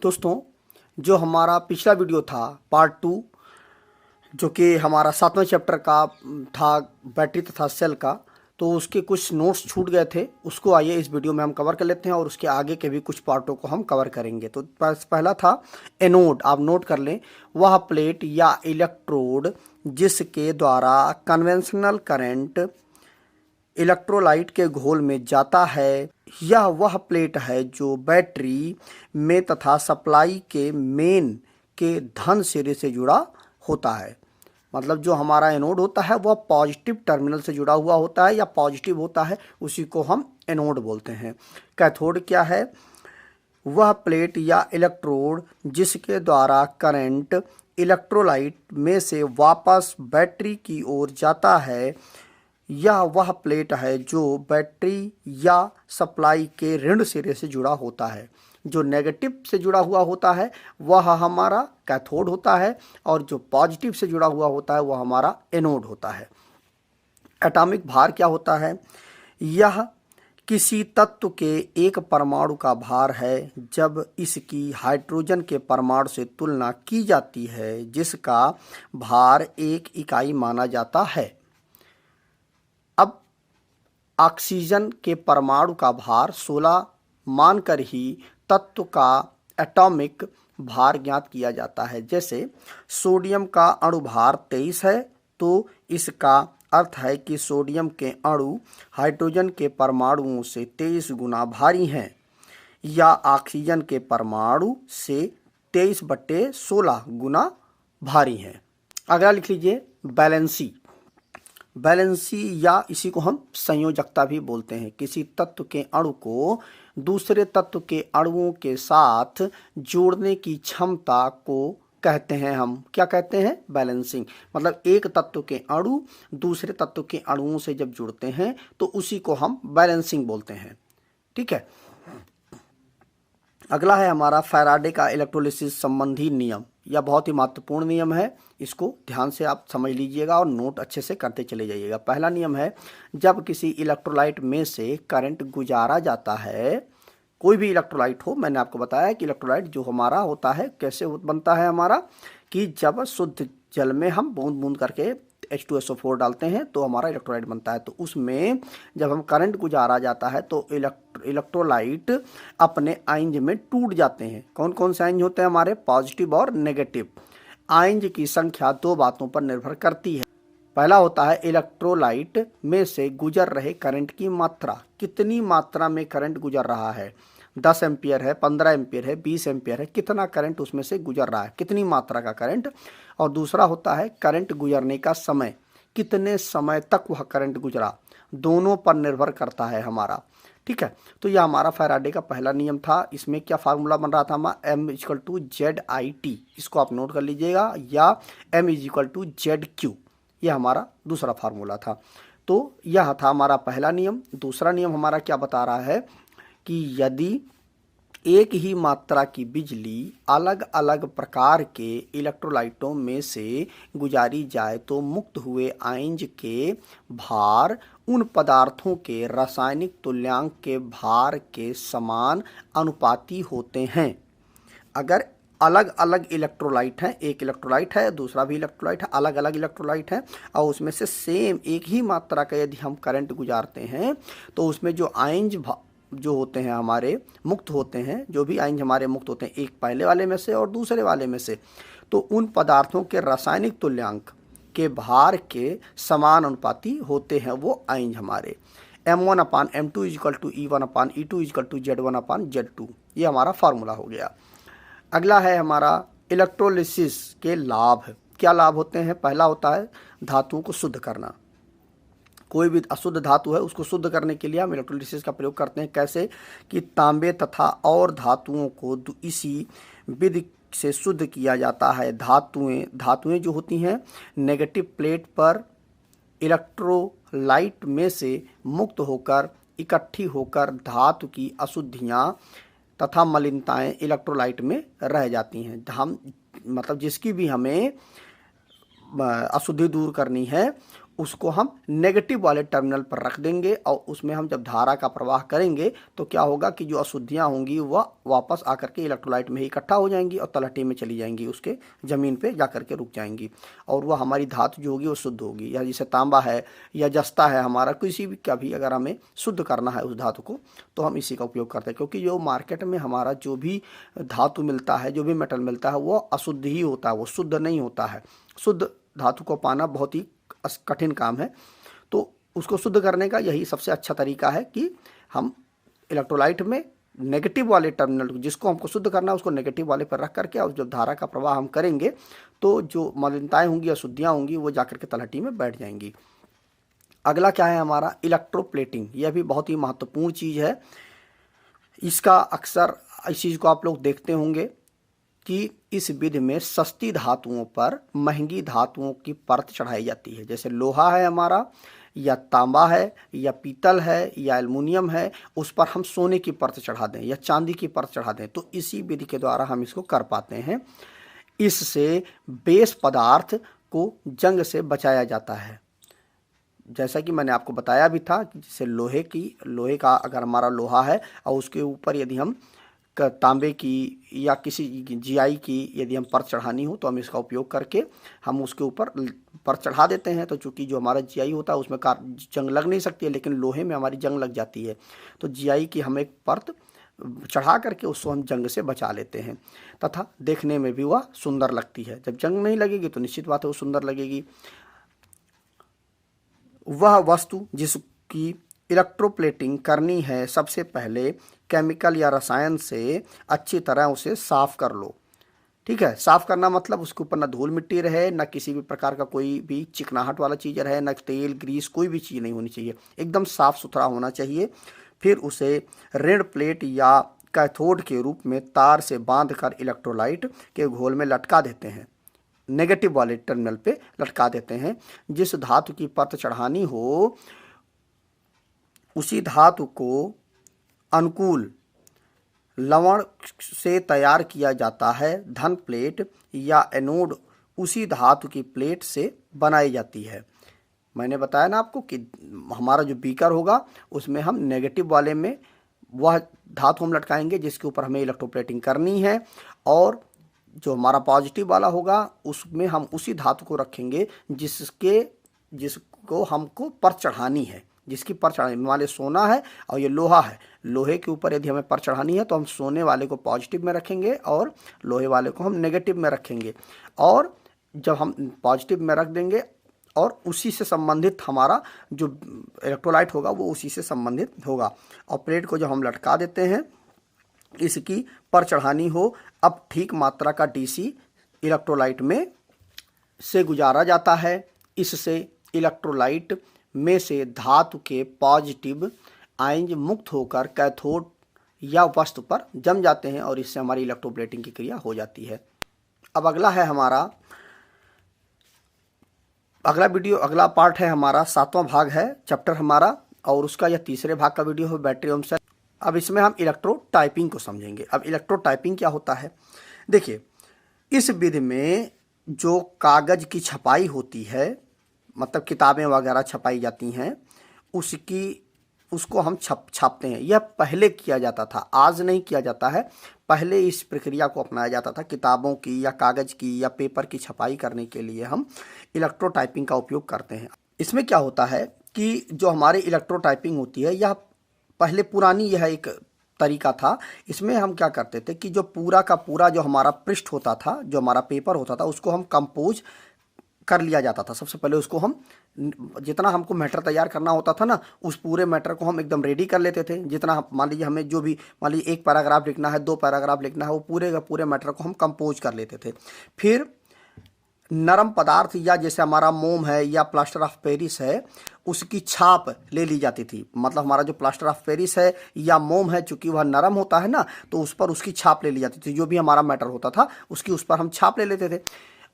दोस्तों, जो हमारा पिछला वीडियो था पार्ट 2, जो कि हमारा 7वें चैप्टर का था, बैटरी तथा सेल का, तो उसके कुछ नोट्स छूट गए थे। उसको आइए इस वीडियो में हम कवर कर लेते हैं और उसके आगे के भी कुछ पार्टों को हम कवर करेंगे। तो पहला था एनोड। आप नोट कर लें, वह प्लेट या इलेक्ट्रोड जिसके द्वारा कन्वेंशनल करंट इलेक्ट्रोलाइट के घोल में जाता है। यह वह प्लेट है जो बैटरी में तथा सप्लाई के मेन के धन सिरे से जुड़ा होता है। मतलब जो हमारा एनोड होता है वह पॉजिटिव टर्मिनल से जुड़ा हुआ होता है या पॉजिटिव होता है, उसी को हम एनोड बोलते हैं। कैथोड क्या है? वह प्लेट या इलेक्ट्रोड जिसके द्वारा करंट इलेक्ट्रोलाइट में से वापस बैटरी की ओर जाता है। यह वह प्लेट है जो बैटरी या सप्लाई के ऋण सिरे से जुड़ा होता है। जो नेगेटिव से जुड़ा हुआ होता है वह हमारा कैथोड होता है और जो पॉजिटिव से जुड़ा हुआ होता है वह हमारा एनोड होता है। एटॉमिक भार क्या होता है? यह किसी तत्व के एक परमाणु का भार है जब इसकी हाइड्रोजन के परमाणु से तुलना की जाती है, जिसका भार 1 इकाई माना जाता है। अब ऑक्सीजन के परमाणु का भार 16 मानकर ही तत्व का एटॉमिक भार ज्ञात किया जाता है। जैसे सोडियम का अणु भार 23 है, तो इसका अर्थ है कि सोडियम के अणु हाइड्रोजन के परमाणुओं से 23 गुना भारी हैं, या ऑक्सीजन के परमाणु से 23/16 गुना भारी हैं। अगला लिख लीजिए बैलेंसी। बैलेंसी या इसी को हम संयोजकता भी बोलते हैं। किसी तत्व के अणु को दूसरे तत्व के अणुओं के साथ जोड़ने की क्षमता को कहते हैं हम, क्या कहते हैं? बैलेंसिंग। मतलब एक तत्व के अणु दूसरे तत्व के अणुओं से जब जुड़ते हैं तो उसी को हम बैलेंसिंग बोलते हैं। ठीक है। अगला है हमारा फैराडे का इलेक्ट्रोलिसिस संबंधी नियम। यह बहुत ही महत्वपूर्ण नियम है, इसको ध्यान से आप समझ लीजिएगा और नोट अच्छे से करते चले जाइएगा। पहला नियम है, जब किसी इलेक्ट्रोलाइट में से करंट गुजारा जाता है, कोई भी इलेक्ट्रोलाइट हो, मैंने आपको बताया कि इलेक्ट्रोलाइट जो हमारा होता है कैसे बनता है हमारा, कि जब शुद्ध जल में हम बूंद बूंद करके H2SO4 डालते हैं तो हमारा इलेक्ट्रोलाइट बनता है। तो उसमें जब हम करंट गुजारा जाता है तो इलेक्ट्रोलाइट अपने आयंज में टूट जाते हैं। कौन कौन से आयंज होते हैं हमारे? पॉजिटिव और नेगेटिव। आयंज की संख्या 2 बातों पर निर्भर करती है। पहला होता है इलेक्ट्रोलाइट में से गुजर रहे करंट की मात्रा। कितनी मात्रा में करंट गुजर रहा है? 10 एम्पियर है, 15 एम्पियर है, 20 एम्पियर है, कितना करंट उसमें से गुजर रहा है, कितनी मात्रा का करंट। और दूसरा होता है करंट गुजरने का समय, कितने समय तक वह करंट गुजरा, दोनों पर निर्भर करता है हमारा। ठीक है। तो यह हमारा फैराडे का पहला नियम था। इसमें क्या फार्मूला बन रहा था हमारा? M = ZIT। इसको आप नोट कर लीजिएगा, या M = ZQ। यह हमारा दूसरा फार्मूला था। तो यह था हमारा पहला नियम। दूसरा नियम हमारा क्या बता रहा है कि यदि एक ही मात्रा की बिजली अलग अलग प्रकार के इलेक्ट्रोलाइटों में से गुजारी जाए तो मुक्त हुए आयंज के भार उन पदार्थों के रासायनिक तुल्यांक के भार के समान अनुपाती होते हैं। अगर अलग अलग इलेक्ट्रोलाइट हैं, एक इलेक्ट्रोलाइट है, दूसरा भी इलेक्ट्रोलाइट है, अलग अलग इलेक्ट्रोलाइट हैं, और उसमें से सेम एक ही मात्रा का यदि हम करंट गुजारते हैं तो उसमें जो आयंज जो होते हैं हमारे मुक्त होते हैं, जो भी आयंज हमारे मुक्त होते हैं, एक पहले वाले में से और दूसरे वाले में से, तो उन पदार्थों के रासायनिक तुल्यांक के भार के समान अनुपाती होते हैं वो आयंज हमारे। M1/M2 = E1/E2 = Z1/Z2। ये हमारा फार्मूला हो गया। अगला है हमारा इलेक्ट्रोलिसिस के लाभ। क्या लाभ होते हैं? पहला होता है धातुओं को शुद्ध करना। कोई भी अशुद्ध धातु है उसको शुद्ध करने के लिए हम इलेक्ट्रोलिसिस का प्रयोग करते हैं। कैसे? कि तांबे तथा और धातुओं को इसी विधि से शुद्ध किया जाता है। धातुएं जो होती हैं नेगेटिव प्लेट पर इलेक्ट्रोलाइट में से मुक्त होकर इकट्ठी होकर धातु की अशुद्धियाँ तथा मलिनताएं इलेक्ट्रोलाइट में रह जाती हैं। हम मतलब जिसकी भी हमें अशुद्धि दूर करनी है उसको हम नेगेटिव वाले टर्मिनल पर रख देंगे और उसमें हम जब धारा का प्रवाह करेंगे तो क्या होगा कि जो अशुद्धियाँ होंगी वह वापस आकर के इलेक्ट्रोलाइट में ही इकट्ठा हो जाएंगी और तलहटी में चली जाएंगी, उसके ज़मीन पे जा कर के रुक जाएंगी और वह हमारी धातु जो होगी वो शुद्ध होगी। या जैसे तांबा है या जस्ता है हमारा, किसी भी का भी अगर हमें शुद्ध करना है उस धातु को तो हम इसी का उपयोग करते हैं, क्योंकि जो मार्केट में हमारा जो भी धातु मिलता है, जो भी मेटल मिलता है वो अशुद्ध ही होता है, वो शुद्ध नहीं होता है। शुद्ध धातु को पाना बहुत ही कठिन काम है, तो उसको शुद्ध करने का यही सबसे अच्छा तरीका है कि हम इलेक्ट्रोलाइट में नेगेटिव वाले टर्मिनल, जिसको हमको शुद्ध करना है उसको नेगेटिव वाले पर रख करके और जब धारा का प्रवाह हम करेंगे तो जो मलिनताएं होंगी, अशुद्धियाँ होंगी, वो जाकर के तलहटी में बैठ जाएंगी। अगला क्या है हमारा इलेक्ट्रोप्लेटिंग। यह भी बहुत ही महत्वपूर्ण चीज़ है। इसका अक्सर इस चीज़ को आप लोग देखते होंगे कि इस विधि में सस्ती धातुओं पर महंगी धातुओं की परत चढ़ाई जाती है। जैसे लोहा है हमारा, या तांबा है, या पीतल है, या एल्युमिनियम है, उस पर हम सोने की परत चढ़ा दें या चांदी की परत चढ़ा दें, तो इसी विधि के द्वारा हम इसको कर पाते हैं। इससे बेस पदार्थ को जंग से बचाया जाता है। जैसा कि मैंने आपको बताया भी था कि जैसे लोहे का अगर हमारा लोहा है और उसके ऊपर यदि हम तांबे की या किसी जीआई की यदि हम परत चढ़ानी हो तो हम इसका उपयोग करके हम उसके ऊपर परत चढ़ा देते हैं। तो चूंकि जो हमारा जीआई होता है उसमें जंग लग नहीं सकती है, लेकिन लोहे में हमारी जंग लग जाती है, तो जीआई की हम एक परत चढ़ा करके उसको हम जंग से बचा लेते हैं तथा देखने में भी वह सुंदर लगती है। जब जंग नहीं लगेगी तो निश्चित बात है वो सुंदर लगेगी। वह वस्तु जिसकी इलेक्ट्रोप्लेटिंग करनी है, सबसे पहले केमिकल या रसायन से अच्छी तरह उसे साफ कर लो। ठीक है, साफ करना मतलब उसके ऊपर ना धूल मिट्टी रहे, ना किसी भी प्रकार का कोई भी चिकनाहट वाला चीज़ रहे, ना तेल ग्रीस, कोई भी चीज़ नहीं होनी चाहिए, एकदम साफ सुथरा होना चाहिए। फिर उसे ऋण प्लेट या कैथोड के रूप में तार से बांधकर इलेक्ट्रोलाइट के घोल में लटका देते हैं, नेगेटिव वाले टर्मिनल पे लटका देते हैं। जिस धातु की परत चढ़ानी हो उसी धातु को अनुकूल लवण से तैयार किया जाता है। धन प्लेट या एनोड उसी धातु की प्लेट से बनाई जाती है। मैंने बताया ना आपको कि हमारा जो बीकर होगा उसमें हम नेगेटिव वाले में वह धातु हम लटकाएंगे जिसके ऊपर हमें इलेक्ट्रोप्लेटिंग करनी है, और जो हमारा पॉजिटिव वाला होगा उसमें हम उसी धातु को रखेंगे जिसको हमको पर चढ़ानी है, जिसकी पर चढ़ानी। मान लीजिए सोना है और ये लोहा है, लोहे के ऊपर यदि हमें पर चढ़ानी है तो हम सोने वाले को पॉजिटिव में रखेंगे और लोहे वाले को हम नेगेटिव में रखेंगे, और जब हम पॉजिटिव में रख देंगे और उसी से संबंधित हमारा जो इलेक्ट्रोलाइट होगा वो उसी से संबंधित होगा। और प्लेट को जब हम लटका देते हैं इसकी पर चढ़ानी हो, अब ठीक मात्रा का डीसी इलेक्ट्रोलाइट में से गुजारा जाता है। इससे इलेक्ट्रोलाइट में से धातु के पॉजिटिव आयन मुक्त होकर कैथोड या वस्तु पर जम जाते हैं और इससे हमारी इलेक्ट्रोप्लेटिंग की क्रिया हो जाती है। अब अगला है हमारा अगला पार्ट है हमारा 7वां भाग है चैप्टर हमारा, और उसका यह तीसरे भाग का वीडियो है बैटरी ओम सेल। अब इसमें हम इलेक्ट्रो टाइपिंग को समझेंगे। अब इलेक्ट्रो टाइपिंग क्या होता है, देखिए इस विधि में जो कागज़ की छपाई होती है, मतलब किताबें वगैरह छपाई जाती हैं, उसको हम छापते हैं। यह पहले किया जाता था, आज नहीं किया जाता है। पहले इस प्रक्रिया को अपनाया जाता था। किताबों की या कागज़ की या पेपर की छपाई करने के लिए हम इलेक्ट्रो टाइपिंग का उपयोग करते हैं। इसमें क्या होता है कि जो हमारी इलेक्ट्रो टाइपिंग होती है यह पहले पुरानी यह एक तरीका था। इसमें हम क्या करते थे कि जो पूरा का पूरा जो हमारा पृष्ठ होता था, जो हमारा पेपर होता था, उसको हम कंपोज कर लिया जाता था। सबसे पहले उसको हम जितना हमको मैटर तैयार करना होता था ना, उस पूरे मैटर को हम एकदम रेडी कर लेते थे। जितना मान लीजिए हमें जो भी मान लीजिए 1 पैराग्राफ लिखना है, 2 पैराग्राफ लिखना है, वो पूरे का पूरे मैटर को हम कंपोज कर लेते थे। फिर नरम पदार्थ या जैसे हमारा मोम है या प्लास्टर ऑफ पेरिस है, उसकी छाप ले ली जाती थी। मतलब हमारा जो प्लास्टर ऑफ पेरिस है या मोम है, चूंकि वह नरम होता है ना, तो उस पर उसकी छाप ले ली जाती थी। जो भी हमारा मैटर होता था उसकी उस पर हम छाप ले लेते थे।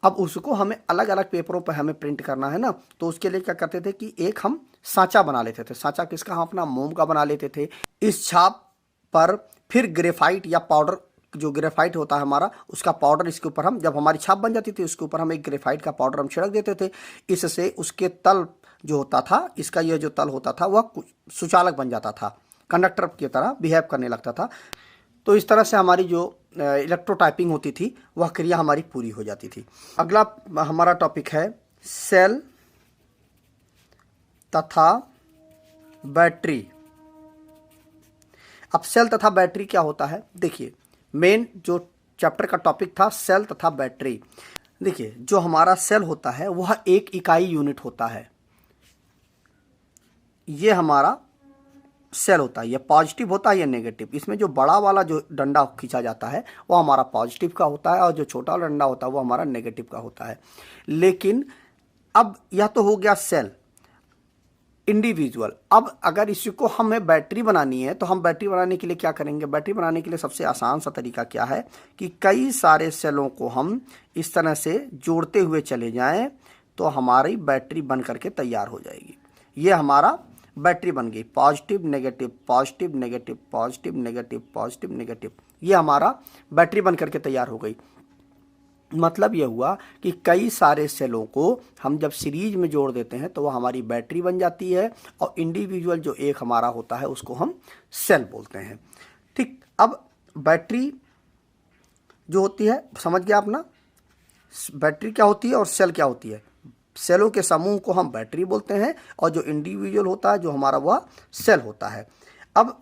अब उसको हमें अलग अलग पेपरों पर हमें प्रिंट करना है ना, तो उसके लिए क्या करते थे कि एक हम सांचा बना लेते थे। सांचा किसका, हम अपना मोम का बना लेते थे। इस छाप पर फिर ग्रेफाइट या पाउडर, जो ग्रेफाइट होता है हमारा, उसका पाउडर इसके ऊपर हम, जब हमारी छाप बन जाती थी उसके ऊपर हम एक ग्रेफाइट का पाउडर हम छिड़क देते थे। इससे उसके तल जो होता था, इसका यह जो तल होता था वह सुचालक बन जाता था, कंडक्टर की तरह बिहेव करने लगता था। तो इस तरह से हमारी जो इलेक्ट्रोटाइपिंग होती थी वह क्रिया हमारी पूरी हो जाती थी। अगला हमारा टॉपिक है सेल तथा बैटरी। अब सेल तथा बैटरी क्या होता है, देखिए मेन जो चैप्टर का टॉपिक था सेल तथा बैटरी। देखिए जो हमारा सेल होता है वह एक इकाई यूनिट होता है। ये हमारा सेल होता है, ये पॉजिटिव होता है, ये नेगेटिव। इसमें जो बड़ा वाला जो डंडा खींचा जाता है वो हमारा पॉजिटिव का होता है और जो छोटा वाला डंडा होता है वो हमारा नेगेटिव का होता है। लेकिन अब यह तो हो गया सेल इंडिविजुअल। अब अगर इसको हमें बैटरी बनानी है तो हम बैटरी बनाने के लिए क्या करेंगे, बैटरी बनाने के लिए सबसे आसान सा तरीका क्या है कि कई सारे सेलों को हम इस तरह से जोड़ते हुए चले जाएं तो हमारी बैटरी बन करके तैयार हो जाएगी। ये हमारा बैटरी बन गई, positive negative positive negative positive negative positive negative, ये हमारा बैटरी बन करके तैयार हो गई। मतलब यह हुआ कि कई सारे सेलों को हम जब सीरीज में जोड़ देते हैं तो वह हमारी बैटरी बन जाती है और इंडिविजुअल जो एक हमारा होता है उसको हम सेल बोलते हैं। ठीक, अब बैटरी जो होती है समझ गया अपना, बैटरी क्या होती है और सेल क्या होती है। सेलों के समूह को हम बैटरी बोलते हैं और जो इंडिविजुअल होता है जो हमारा वह सेल होता है। अब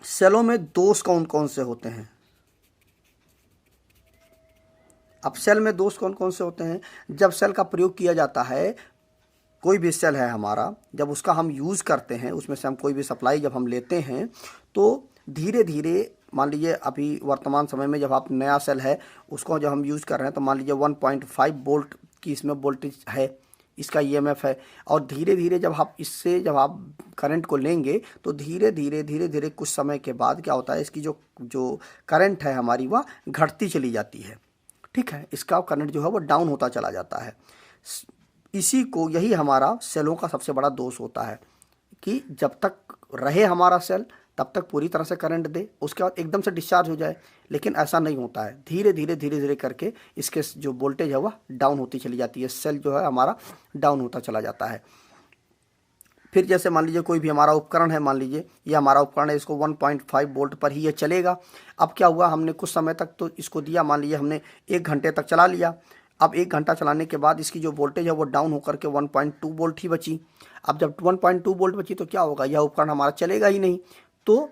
सेलों में दोष कौन कौन से होते हैं, अब सेल में दोष कौन कौन से होते हैं, जब सेल का प्रयोग किया जाता है, कोई भी सेल है हमारा, जब उसका हम यूज़ करते हैं, उसमें से हम कोई भी सप्लाई जब हम लेते हैं तो धीरे धीरे, मान लीजिए अभी वर्तमान समय में जब आप नया सेल है उसको जब हम यूज़ कर रहे हैं तो मान लीजिए 1.5 वोल्ट की इसमें वोल्टेज है, इसका ईएमएफ है, और धीरे धीरे जब आप करंट को लेंगे तो धीरे धीरे कुछ समय के बाद क्या होता है, इसकी जो करंट है हमारी वह घटती चली जाती है। ठीक है, इसका करंट जो है वो डाउन होता चला जाता है। यही हमारा सेलों का सबसे बड़ा दोष होता है कि जब तक रहे हमारा सेल तब तक पूरी तरह से करंट दे, उसके बाद एकदम से डिस्चार्ज हो जाए, लेकिन ऐसा नहीं होता है। धीरे धीरे करके इसके जो वोल्टेज है वह डाउन होती चली जाती है, सेल जो है हमारा डाउन होता चला जाता है। फिर जैसे मान लीजिए कोई भी हमारा उपकरण है, मान लीजिए ये हमारा उपकरण है, इसको 1.5 वोल्ट पर ही ये चलेगा। अब क्या हुआ, हमने कुछ समय तक तो इसको दिया, मान लीजिए हमने 1 घंटे तक चला लिया। अब 1 घंटा चलाने के बाद इसकी जो वोल्टेज है वो डाउन होकर के 1.2 वोल्ट ही बची। अब जब 1.2 वोल्ट बची तो क्या होगा, यह उपकरण हमारा चलेगा ही नहीं, तो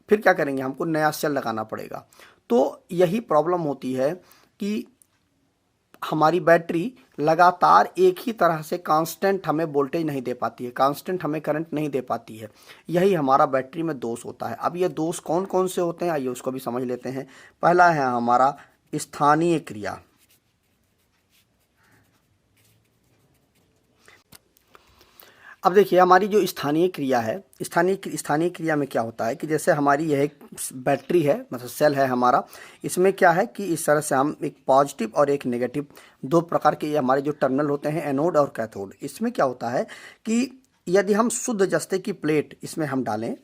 फिर क्या करेंगे, हमको नया सेल लगाना पड़ेगा। तो यही प्रॉब्लम होती है कि हमारी बैटरी लगातार एक ही तरह से कांस्टेंट हमें वोल्टेज नहीं दे पाती है, कांस्टेंट हमें करंट नहीं दे पाती है। यही हमारा बैटरी में दोष होता है। अब ये दोष कौन कौन से होते हैं आइए उसको भी समझ लेते हैं। पहला है हमारा स्थानीय क्रिया। अब देखिए हमारी जो स्थानीय क्रिया है, स्थानीय क्रिया में क्या होता है कि जैसे हमारी यह एक बैटरी है, मतलब सेल है हमारा, इसमें क्या है कि इस तरह से हम एक पॉजिटिव और एक नेगेटिव, दो प्रकार के ये हमारे जो टर्मिनल होते हैं, एनोड और कैथोड। इसमें क्या होता है कि यदि हम शुद्ध जस्ते की प्लेट इसमें हम डालें,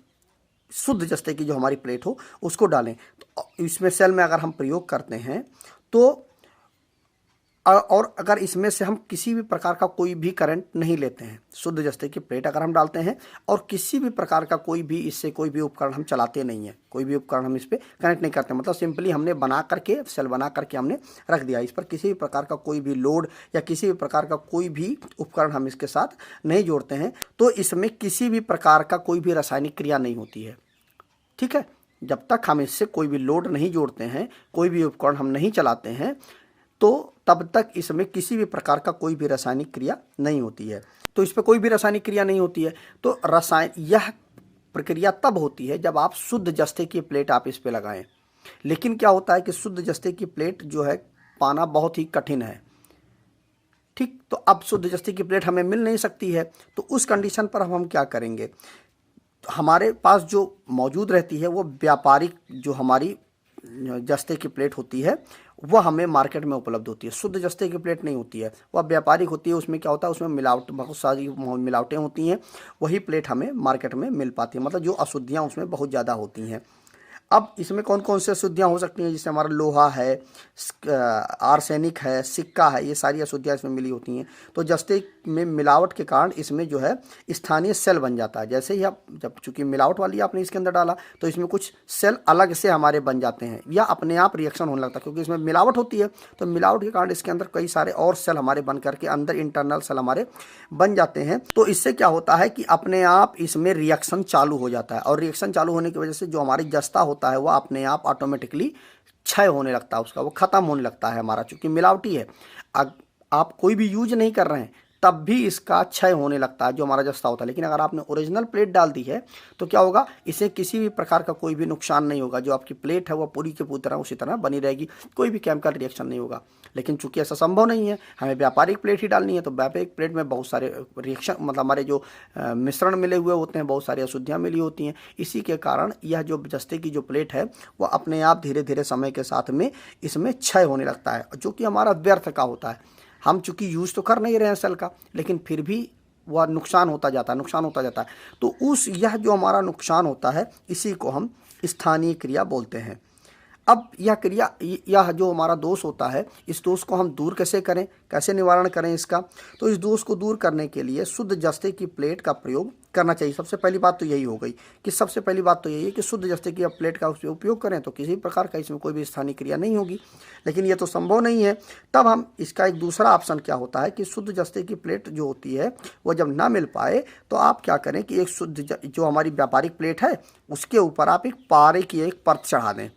शुद्ध जस्ते की जो हमारी प्लेट हो उसको डालें, तो इसमें सेल में अगर हम प्रयोग करते हैं तो और अगर इसमें से हम किसी भी प्रकार का कोई भी करंट नहीं लेते हैं, शुद्ध जस्ते की प्लेट अगर हम डालते हैं और किसी भी प्रकार का कोई भी इससे कोई भी उपकरण हम चलाते नहीं हैं, कोई भी उपकरण हम इस पर कनेक्ट नहीं करते, मतलब सिंपली हमने बना करके सेल बना करके हमने रख दिया, इस पर किसी भी प्रकार का कोई भी लोड या किसी भी प्रकार का कोई भी उपकरण हम इसके साथ नहीं जोड़ते हैं, तो इसमें किसी भी प्रकार का कोई भी रासायनिक क्रिया नहीं होती है। ठीक है, जब तक हम इससे कोई भी लोड नहीं जोड़ते हैं, कोई भी उपकरण हम नहीं चलाते हैं, तो तब तक इसमें किसी भी प्रकार का कोई भी रासायनिक क्रिया नहीं होती है। तो इस पर कोई भी रासायनिक क्रिया नहीं होती है, तो यह प्रक्रिया तब होती है जब आप शुद्ध जस्ते की प्लेट आप इस पे लगाएं। लेकिन क्या होता है कि शुद्ध जस्ते की प्लेट जो है पाना बहुत ही कठिन है। ठीक, तो अब शुद्ध जस्ते की प्लेट हमें मिल नहीं सकती है, तो उस कंडीशन पर हम क्या करेंगे, हमारे पास जो मौजूद रहती है वो व्यापारिक जो हमारी जस्ते की प्लेट होती है वह हमें मार्केट में उपलब्ध होती है। शुद्ध जस्ते की प्लेट नहीं होती है, वह व्यापारिक होती है। उसमें क्या होता है, उसमें मिलावट, बहुत सारी मिलावटें होती हैं, वही प्लेट हमें मार्केट में मिल पाती है, मतलब जो अशुद्धियाँ उसमें बहुत ज़्यादा होती हैं। अब इसमें कौन कौन से अशुद्धियाँ हो सकती हैं, जैसे हमारा लोहा है, आर्सेनिक है, सिक्का है, ये सारी अशुद्धियाँ इसमें मिली होती हैं। तो जस्ते में मिलावट के कारण इसमें जो है स्थानीय सेल बन जाता है। जैसे ही आप जब चूंकि मिलावट वाली आपने इसके अंदर डाला तो इसमें कुछ सेल अलग से हमारे बन जाते हैं या अपने आप रिएक्शन होने लगता है, क्योंकि इसमें मिलावट होती है। तो मिलावट के कारण इसके अंदर कई सारे और सेल हमारे बन करके अंदर इंटरनल सेल हमारे बन जाते हैं। तो इससे क्या होता है कि अपने आप इसमें रिएक्शन चालू हो जाता है, और रिएक्शन चालू होने की वजह से जो हमारी जस्ता होता है वह अपने आप ऑटोमेटिकली क्षय होने लगता है, उसका वो ख़त्म होने लगता है हमारा, चूँकि मिलावटी है। आप कोई भी यूज नहीं कर रहे हैं तब भी इसका क्षय होने लगता है जो हमारा जस्ता होता है। लेकिन अगर आपने ओरिजिनल प्लेट डाल दी है तो क्या होगा, इसे किसी भी प्रकार का कोई भी नुकसान नहीं होगा। जो आपकी प्लेट है वह पूरी की पूरी तरह उसी तरह बनी रहेगी, कोई भी केमिकल रिएक्शन नहीं होगा। लेकिन चूंकि ऐसा संभव नहीं है, हमें व्यापारिक प्लेट ही डालनी है, तो व्यापारिक प्लेट में बहुत सारे रिएक्शन, मतलब हमारे जो मिश्रण मिले हुए होते हैं, बहुत सारी अशुद्धियाँ मिली होती हैं। इसी के कारण यह जो जस्ते की जो प्लेट है वह अपने आप धीरे धीरे समय के साथ में इसमें क्षय होने लगता है, जो कि हमारा व्यर्थ का होता है। हम चूंकि यूज़ तो कर नहीं रहे हैं सेल का, लेकिन फिर भी वह नुकसान होता जाता है। तो यह जो हमारा नुकसान होता है इसी को हम स्थानीय क्रिया बोलते हैं। अब यह जो हमारा दोष होता है, इस दोष को हम दूर कैसे करें, कैसे निवारण करें इसका? तो इस दोष को दूर करने के लिए शुद्ध जस्ते की प्लेट का प्रयोग करना चाहिए। सबसे पहली बात तो यही हो गई कि शुद्ध जस्ते की प्लेट का उपयोग करें तो किसी प्रकार का इसमें कोई भी स्थानीय क्रिया नहीं होगी। लेकिन ये तो संभव नहीं है। तब हम इसका एक दूसरा ऑप्शन क्या होता है कि शुद्ध जस्ते की प्लेट जो होती है वो जब ना मिल पाए तो आप क्या करें कि एक शुद्ध जो हमारी व्यापारिक प्लेट है उसके ऊपर आप एक पारे की एक परत चढ़ा दें।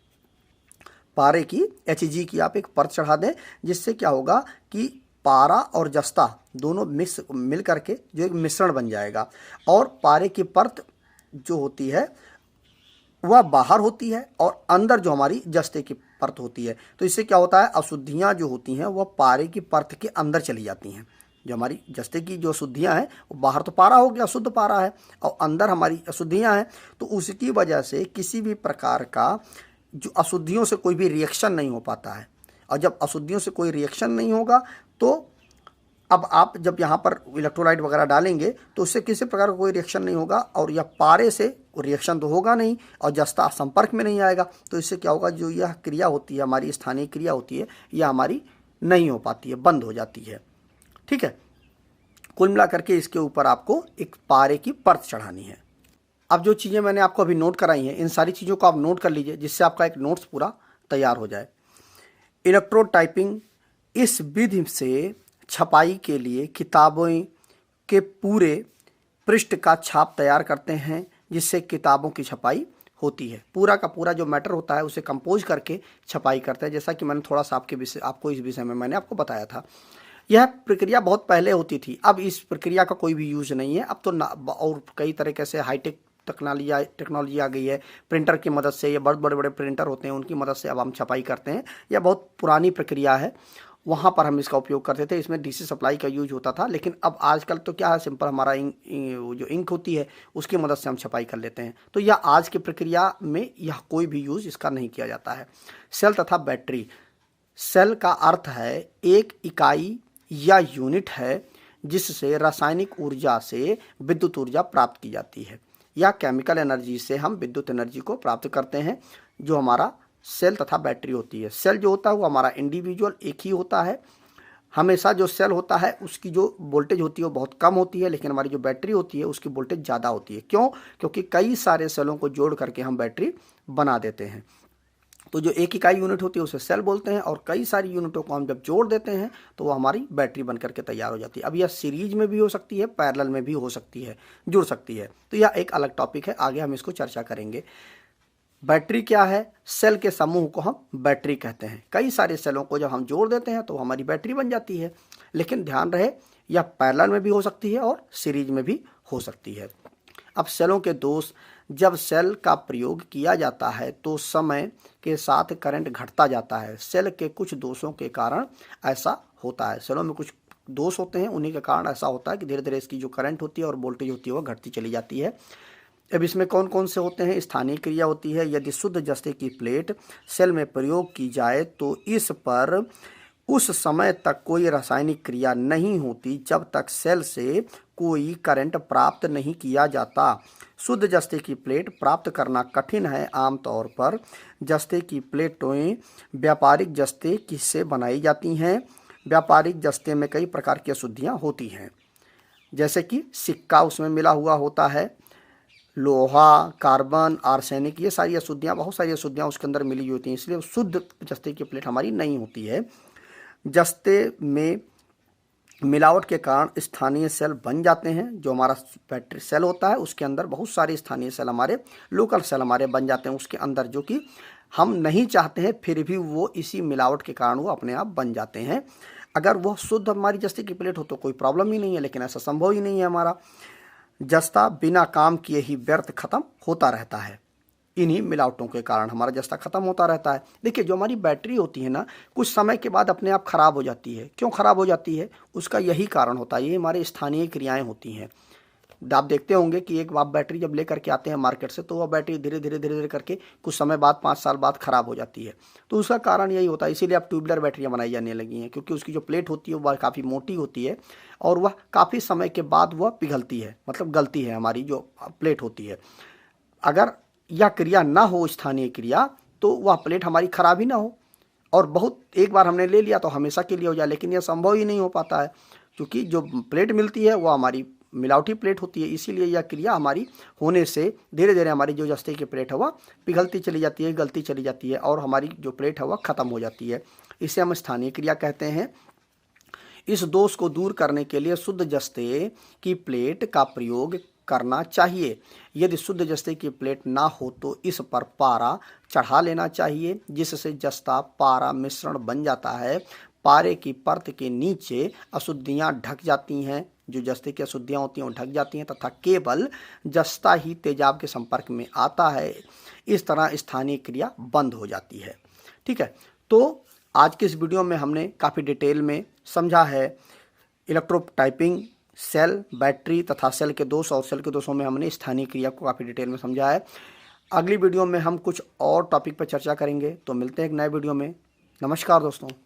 पारे की HG की आप एक परत चढ़ा दें, जिससे क्या होगा कि पारा और जस्ता दोनों मिल करके जो एक मिश्रण बन जाएगा, और पारे की परत जो होती है वह बाहर होती है और अंदर जो हमारी जस्ते की परत होती है। तो इससे क्या होता है, अशुद्धियाँ जो होती हैं वह पारे की परत के अंदर चली जाती हैं। जो हमारी जस्ते की जो अशुद्धियाँ हैं वो बाहर तो पारा हो गया, शुद्ध पारा है, और अंदर हमारी अशुद्धियाँ हैं। तो उसकी वजह से किसी भी प्रकार का जो अशुद्धियों से कोई भी रिएक्शन नहीं हो पाता है। और जब अशुद्धियों से कोई रिएक्शन नहीं होगा तो अब आप जब यहाँ पर इलेक्ट्रोलाइट वगैरह डालेंगे तो उससे किसी प्रकार का कोई रिएक्शन नहीं होगा, और यह पारे से रिएक्शन तो होगा नहीं और जस्ता संपर्क में नहीं आएगा। तो इससे क्या होगा, जो यह क्रिया होती है, हमारी स्थानीय क्रिया होती है, यह हमारी नहीं हो पाती है, बंद हो जाती है। ठीक है, कुल मिला करके इसके ऊपर आपको एक पारे की परत चढ़ानी है। अब जो चीज़ें मैंने आपको अभी नोट कराई हैं, इन सारी चीज़ों को आप नोट कर लीजिए, जिससे आपका एक नोट्स पूरा तैयार हो जाए। इलेक्ट्रोड टाइपिंग, इस विधि से छपाई के लिए किताबों के पूरे पृष्ठ का छाप तैयार करते हैं, जिससे किताबों की छपाई होती है। पूरा का पूरा जो मैटर होता है उसे कंपोज करके छपाई करते हैं, जैसा कि मैंने थोड़ा सा आपको इस विषय में मैंने आपको बताया था। यह प्रक्रिया बहुत पहले होती थी, अब इस प्रक्रिया का कोई भी यूज़ नहीं है। अब तो और कई तरीके से हाईटेक टेक्नोलॉजी आ गई है, प्रिंटर की मदद से, ये बहुत बड़े बड़े प्रिंटर होते हैं, उनकी मदद से अब हम छपाई करते हैं। यह बहुत पुरानी प्रक्रिया है, वहाँ पर हम इसका उपयोग करते थे, इसमें DC सप्लाई का यूज होता था। लेकिन अब आजकल तो क्या है, सिंपल हमारा जो इंक होती है उसकी मदद से हम छपाई कर लेते हैं। तो यह आज की प्रक्रिया में यह कोई भी यूज इसका नहीं किया जाता है। सेल तथा बैटरी, सेल का अर्थ है एक इकाई या यूनिट है जिससे रासायनिक ऊर्जा से विद्युत ऊर्जा प्राप्त की जाती है, या केमिकल एनर्जी से हम विद्युत एनर्जी को प्राप्त करते हैं, जो हमारा सेल तथा बैटरी होती है। सेल जो होता है वो हमारा इंडिविजुअल एक ही होता है। हमेशा जो सेल होता है उसकी जो वोल्टेज होती है वो बहुत कम होती है, लेकिन हमारी जो बैटरी होती है उसकी वोल्टेज ज़्यादा होती है। क्यों? क्योंकि कई सारे सेलों को जोड़ करके हम बैटरी बना देते हैं। तो जो एक इकाई यूनिट होती है उसे सेल बोलते हैं, और कई सारी यूनिटों को हम जब जोड़ देते हैं तो वो हमारी बैटरी बन करके तैयार हो जाती है। अब यह सीरीज में भी हो सकती है, पैरेलल में भी हो सकती है, जुड़ सकती है। तो यह एक अलग टॉपिक है, आगे हम इसको चर्चा करेंगे। बैटरी क्या है? सेल के समूह को हम बैटरी कहते हैं। कई सारे सेलों को जब हम जोड़ देते हैं तो हमारी बैटरी बन जाती है। लेकिन ध्यान रहे, यह पैरेलल में भी हो सकती है और सीरीज में भी हो सकती है। अब सेलों के दोष, जब सेल का प्रयोग किया जाता है तो समय के साथ करंट घटता जाता है। सेल के कुछ दोषों के कारण ऐसा होता है। सेलों में कुछ दोष होते हैं, उन्हीं के कारण ऐसा होता है कि धीरे धीरे इसकी जो करंट होती है और वोल्टेज होती है वह घटती चली जाती है। अब इसमें कौन कौन से होते हैं? स्थानीय क्रिया होती है। यदि शुद्ध जस्ते की प्लेट सेल में प्रयोग की जाए तो इस पर उस समय तक कोई रासायनिक क्रिया नहीं होती जब तक सेल से कोई करंट प्राप्त नहीं किया जाता। शुद्ध जस्ते की प्लेट प्राप्त करना कठिन है। आमतौर पर जस्ते की प्लेटें व्यापारिक जस्ते किससे बनाई जाती हैं? व्यापारिक जस्ते में कई प्रकार की अशुद्धियाँ होती हैं, जैसे कि सिक्का उसमें मिला हुआ होता है, लोहा, कार्बन, आर्सेनिक, ये सारी अशुद्धियाँ, बहुत सारी अशुद्धियाँ उसके अंदर मिली होती हैं, इसलिए शुद्ध जस्ते की प्लेट हमारी नहीं होती है। जस्ते में मिलावट के कारण स्थानीय सेल बन जाते हैं। जो हमारा बैटरी सेल होता है उसके अंदर बहुत सारे स्थानीय सेल हमारे, लोकल सेल हमारे बन जाते हैं उसके अंदर, जो कि हम नहीं चाहते हैं, फिर भी वो इसी मिलावट के कारण वो अपने आप बन जाते हैं। अगर वो शुद्ध हमारी जस्ते की प्लेट हो तो कोई प्रॉब्लम ही नहीं है, लेकिन ऐसा संभव ही नहीं है। हमारा जस्ता बिना काम किए ही व्यर्थ खत्म होता रहता है। इन्हीं मिलावटों के कारण हमारा जस्ता खत्म होता रहता है। देखिए, जो हमारी बैटरी होती है ना, कुछ समय के बाद अपने आप खराब हो जाती है। क्यों खराब हो जाती है? उसका यही कारण होता है, ये हमारे स्थानीय क्रियाएं होती हैं। आप देखते होंगे कि एक आप बैटरी जब लेकर के आते हैं मार्केट से, तो वह बैटरी धीरे धीरे करके कुछ समय बाद, 5 साल बाद खराब हो जाती है। तो उसका कारण यही होता है। इसीलिए अब ट्यूबलर बैटरियाँ बनाई जाने लगी हैं, क्योंकि उसकी जो प्लेट होती है वह काफ़ी मोटी होती है और वह काफ़ी समय के बाद वह पिघलती है, मतलब गलती है हमारी जो प्लेट होती है। अगर यह क्रिया ना हो, स्थानीय क्रिया, तो वह प्लेट हमारी खराब ही ना हो, और बहुत एक बार हमने ले लिया तो हमेशा के लिए हो जाए, लेकिन यह संभव ही नहीं हो पाता है, क्योंकि जो प्लेट मिलती है वह हमारी मिलावटी प्लेट होती है। इसीलिए यह क्रिया हमारी होने से धीरे धीरे हमारी जो जस्ते की प्लेट है वह पिघलती चली जाती है, गलती चली जाती है, और हमारी जो प्लेट है वह ख़त्म हो जाती है। इसे हम स्थानीय क्रिया कहते हैं। इस दोष को दूर करने के लिए शुद्ध जस्ते की प्लेट का प्रयोग करना चाहिए। यदि शुद्ध जस्ते की प्लेट ना हो तो इस पर पारा चढ़ा लेना चाहिए, जिससे जस्ता पारा मिश्रण बन जाता है। पारे की परत के नीचे अशुद्धियाँ ढक जाती हैं, जो जस्ते की अशुद्धियाँ होती हैं वो ढक जाती हैं, तथा केवल जस्ता ही तेजाब के संपर्क में आता है। इस तरह स्थानीय क्रिया बंद हो जाती है। ठीक है, तो आज के इस वीडियो में हमने काफ़ी डिटेल में समझा है इलेक्ट्रोटाइपिंग, सेल, बैटरी तथा सेल के दोष, और सेल के दोषों में हमने स्थानीय क्रिया को काफ़ी डिटेल में समझा है। अगली वीडियो में हम कुछ और टॉपिक पर चर्चा करेंगे। तो मिलते हैं एक नए वीडियो में। नमस्कार दोस्तों।